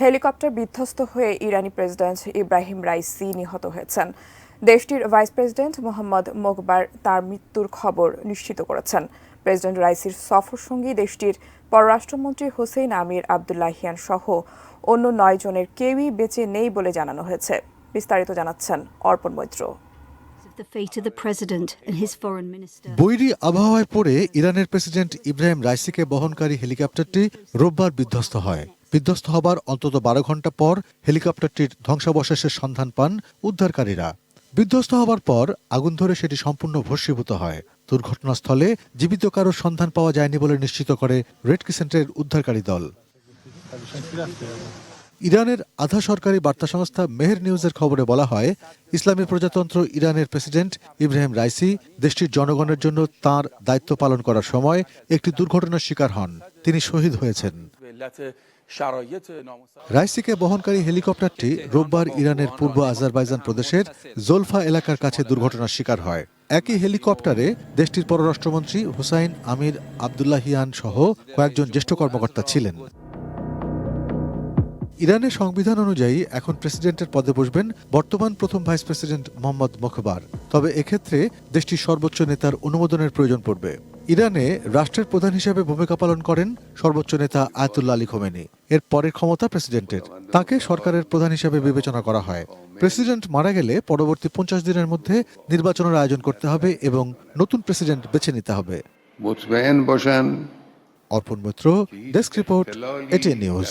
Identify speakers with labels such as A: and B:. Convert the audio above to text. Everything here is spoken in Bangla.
A: হেলিকপ্টার বিধ্বস্ত হয়ে ইরানি প্রেসিডেন্ট ইব্রাহিম রাইসি নিহত হয়েছেন। দেশটির ভাইস প্রেসিডেন্ট মোহাম্মদ মোকবার তার মৃত্যুর খবর নিশ্চিত করেছেন। প্রেসিডেন্ট রাইসির সফরসঙ্গী দেশটির পররাষ্ট্রমন্ত্রী হোসেইন আমির আবদুল্লাহিয়ান সহ অন্য 9 জনের কেউই বেঁচে নেই বলে জানানো হয়েছে। বিস্তারিত জানাচ্ছেন অর্পণ মৈত্র।
B: বৈরী আবহাওয়ায় পড়ে ইরানের প্রেসিডেন্ট ইব্রাহিম রাইসিকে বহনকারী হেলিকপ্টারটি রোববার বিধ্বস্ত হয়। বিধ্বস্ত হবার অন্তত 12 ঘণ্টা পর হেলিকপ্টারটির ধ্বংসাবশেষের সন্ধান পান উদ্ধারকারীরা। বিধ্বস্ত হবার পর আগুন ধরে সেটি সম্পূর্ণ ভস্মীভূত হয়। দুর্ঘটনাস্থলে জীবিত কারোর সন্ধান পাওয়া যায়নি বলে নিশ্চিত করে রেড ক্রিসেন্টের উদ্ধারকারী দল। ইরানের আধা সরকারি বার্তা সংস্থা মেহের নিউজের খবরে বলা হয়, ইসলামী প্রজাতন্ত্র ইরানের প্রেসিডেন্ট ইব্রাহিম রাইসি দেশটির জনগণের জন্য তার দায়িত্ব পালন করার সময় একটি দুর্ঘটনার শিকার হন। তিনি শহীদ হয়েছেন। রাইসিকে বহনকারী হেলিকপ্টারটি রোববার ইরানের পূর্ব আজারবাইজান প্রদেশের জোলফা এলাকার কাছে দুর্ঘটনার শিকার হয়। একই হেলিকপ্টারে দেশটির পররাষ্ট্রমন্ত্রী হোসাইন আমির আবদুল্লাহিয়ান সহ কয়েকজন জ্যেষ্ঠ কর্মকর্তা ছিলেন। ইরানের সংবিধান অনুযায়ী এখন প্রেসিডেন্টের পদে বসবেন বর্তমান প্রথম ভাইস প্রেসিডেন্ট মোহাম্মদ মোকবার। তবে এক্ষেত্রে দেশটির সর্বোচ্চ নেতার অনুমোদনের প্রয়োজন পড়বে। ইরানে রাষ্ট্রের প্রধান হিসেবে ভূমিকা পালন করেন সর্বোচ্চ নেতা আয়াতুল্লাহ আলী খোমেনি। এর পরের ক্ষমতা প্রেসিডেন্টের। তাকে সরকারের প্রধান হিসেবে বিবেচনা করা হয়। প্রেসিডেন্ট মারা গেলে পরবর্তী 50 দিনের মধ্যে নির্বাচনের আয়োজন করতে হবে এবং নতুন প্রেসিডেন্ট বেছে নিতে হবে।
C: মুতমাইন বসেন।
B: Arpan Maitra, desk report, ATN news.